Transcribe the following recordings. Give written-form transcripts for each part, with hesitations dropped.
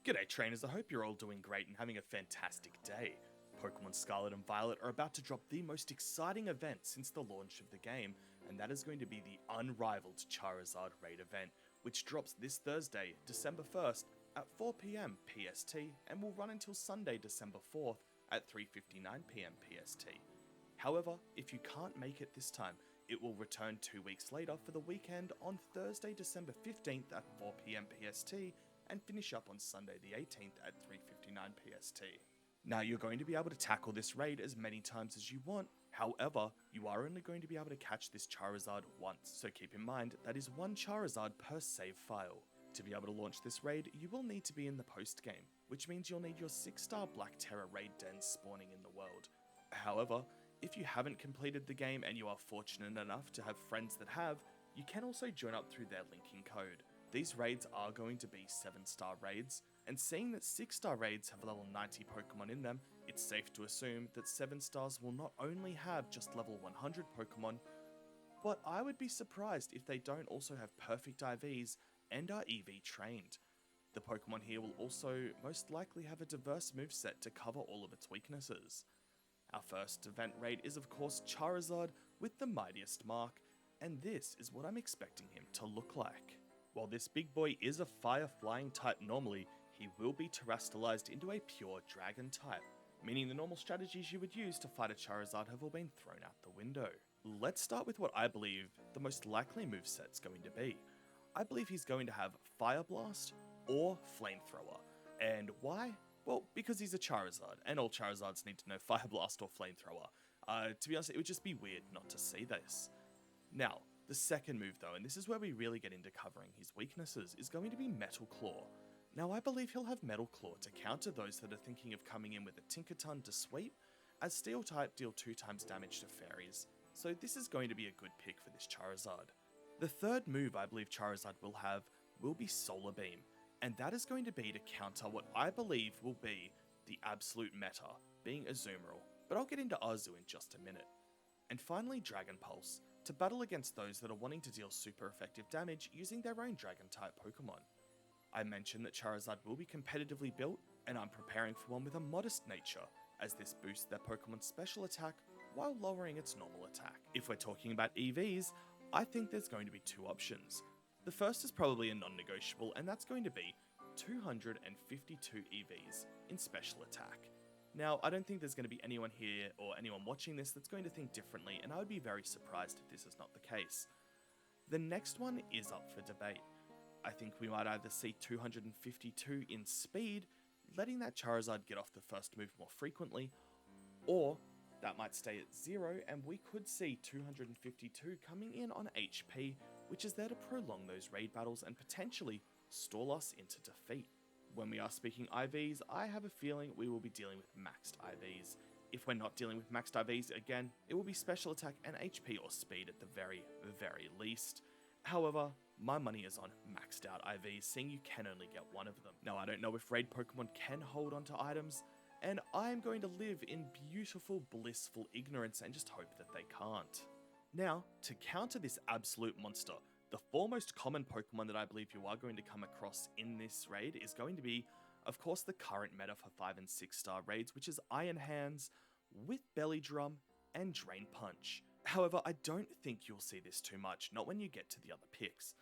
G'day trainers, I hope you're all doing great and having a fantastic day. Pokemon Scarlet and Violet are about to drop the most exciting event since the launch of the game, and that is going to be the unrivaled Charizard raid event, which drops this Thursday, December 1st at 4 PM PST and will run until Sunday, December 4th at 3:59 PM PST. However, if you can't make it this time, it will return 2 weeks later for the weekend on Thursday, December 15th at 4 PM PST and finish up on Sunday the 18th at 3:59 PST. Now you're going to be able to tackle this raid as many times as you want, however, you are only going to be able to catch this Charizard once, so keep in mind that is one Charizard per save file. To be able to launch this raid, you will need to be in the post game, which means you'll need your 6-star Black Terra raid dens spawning in the world. However, if you haven't completed the game and you are fortunate enough to have friends that have, you can also join up through their linking code. These raids are going to be 7-star raids, and seeing that 6-star raids have level 90 Pokemon in them, it's safe to assume that 7 stars will not only have just level 100 Pokemon, but I would be surprised if they don't also have perfect IVs and are EV trained. The Pokemon here will also most likely have a diverse moveset to cover all of its weaknesses. Our first event raid is of course Charizard with the mightiest mark, and this is what I'm expecting him to look like. While this big boy is a fire flying type normally, he will be terrestrialized into a pure dragon type, meaning the normal strategies you would use to fight a Charizard have all been thrown out the window. Let's start with what I believe the most likely moveset's going to be. I believe he's going to have Fire Blast or Flamethrower. And why? Well, because he's a Charizard, and all Charizards need to know Fire Blast or Flamethrower. To be honest, it would just be weird not to see this. Now, the second move though, and this is where we really get into covering his weaknesses, is going to be Metal Claw. Now I believe he'll have Metal Claw to counter those that are thinking of coming in with a Tinkaton to sweep, as Steel type deal 2 times damage to fairies, so this is going to be a good pick for this Charizard. The third move I believe Charizard will be Solar Beam, and that is going to be to counter what I believe will be the absolute meta, being Azumarill, but I'll get into Arzu in just a minute. And finally Dragon Pulse, to battle against those that are wanting to deal super effective damage using their own Dragon type Pokemon. I mentioned that Charizard will be competitively built, and I'm preparing for one with a modest nature, as this boosts their Pokemon's special attack while lowering its normal attack. If we're talking about EVs, I think there's going to be 2 options. The first is probably a non-negotiable, and that's going to be 252 EVs in special attack. Now, I don't think there's going to be anyone here or anyone watching this that's going to think differently, and I would be very surprised if this is not the case. The next one is up for debate. I think we might either see 252 in speed, letting that Charizard get off the first move more frequently, or that might stay at 0 and we could see 252 coming in on HP, which is there to prolong those raid battles and potentially stall us into defeat. When we are speaking IVs, I have a feeling we will be dealing with maxed IVs. If we're not dealing with maxed IVs, again, it will be special attack and HP or speed at the very, very least. However, my money is on maxed out IVs, seeing you can only get one of them. Now, I don't know if raid Pokemon can hold onto items, and I am going to live in beautiful, blissful ignorance and just hope that they can't. Now, to counter this absolute monster, the 4 most common Pokemon that I believe you are going to come across in this raid is going to be, of course, the current meta for 5 and 6-star raids, which is Iron Hands, with Belly Drum, and Drain Punch. However, I don't think you'll see this too much, not when you get to the other picks.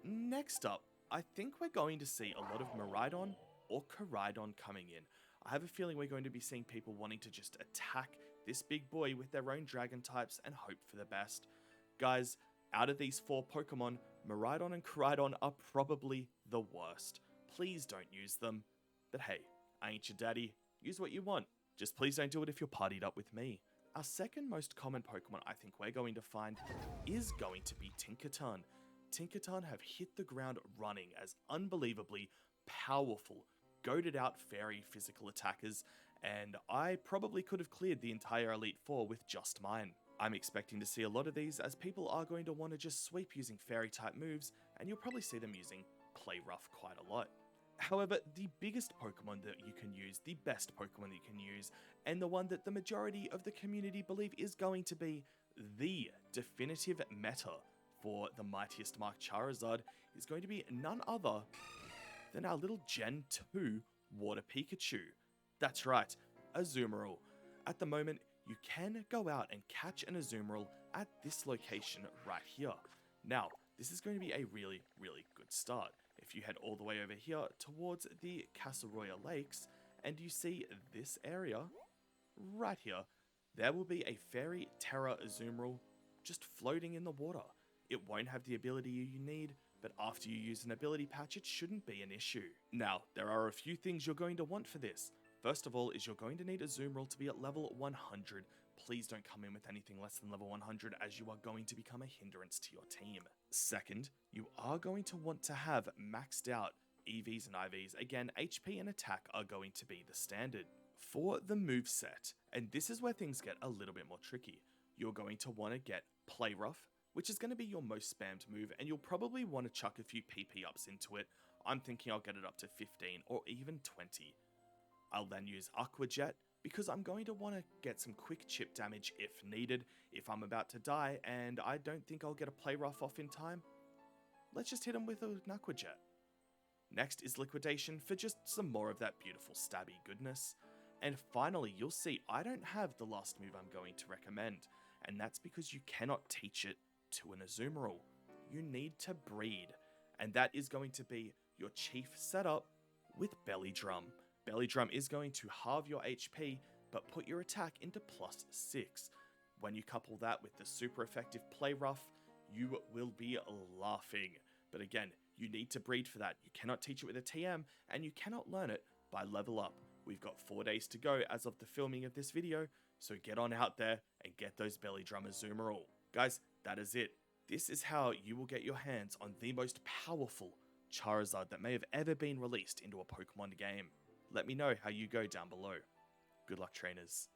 Next up, I think we're going to see a lot of Miraidon or Koraidon coming in. I have a feeling we're going to be seeing people wanting to just attack this big boy with their own dragon types and hope for the best. Guys, out of these 4 Pokemon, Miraidon and Koraidon are probably the worst. Please don't use them. But hey, I ain't your daddy. Use what you want. Just please don't do it if you're partied up with me. Our second most common Pokemon I think we're going to find is going to be Tinkaton. Tinkaton have hit the ground running as unbelievably powerful, goated out fairy physical attackers, and I probably could have cleared the entire Elite Four with just mine. I'm expecting to see a lot of these as people are going to want to just sweep using fairy type moves, and you'll probably see them using Play Rough quite a lot. However, the biggest Pokemon that you can use, the best Pokemon that you can use, and the one that the majority of the community believe is going to be the definitive meta for the mightiest mark Charizard is going to be none other then our little Gen 2 Water Pikachu. That's right, Azumarill. At the moment, you can go out and catch an Azumarill at this location right here. Now, this is going to be a really, really good start. If you head all the way over here towards the Casseroya Lakes, and you see this area, right here, there will be a Fairy Terra Azumarill just floating in the water. It won't have the ability you need, but after you use an ability patch, it shouldn't be an issue. Now, there are a few things you're going to want for this. First of all is you're going to need Azumarill to be at level 100. Please don't come in with anything less than level 100 as you are going to become a hindrance to your team. Second, you are going to want to have maxed out EVs and IVs. Again, HP and attack are going to be the standard. For the moveset, and this is where things get a little bit more tricky, you're going to want to get Play Rough, which is going to be your most spammed move, and you'll probably want to chuck a few PP ups into it. I'm thinking I'll get it up to 15 or even 20. I'll then use Aqua Jet, because I'm going to want to get some quick chip damage if needed, if I'm about to die and I don't think I'll get a Play Rough off in time. Let's just hit him with an Aqua Jet. Next is Liquidation for just some more of that beautiful stabby goodness. And finally, you'll see I don't have the last move I'm going to recommend, and that's because you cannot teach it to an Azumarill. You need to breed, and that is going to be your chief setup with Belly Drum. Belly Drum is going to halve your HP, but put your attack into +6. When you couple that with the super effective Play Rough, you will be laughing. But again, you need to breed for that. You cannot teach it with a TM, and you cannot learn it by level up. We've got 4 days to go as of the filming of this video, so get on out there and get those Belly Drum Azumarill. Guys, that is it. This is how you will get your hands on the most powerful Charizard that may have ever been released into a Pokemon game. Let me know how you go down below. Good luck, trainers.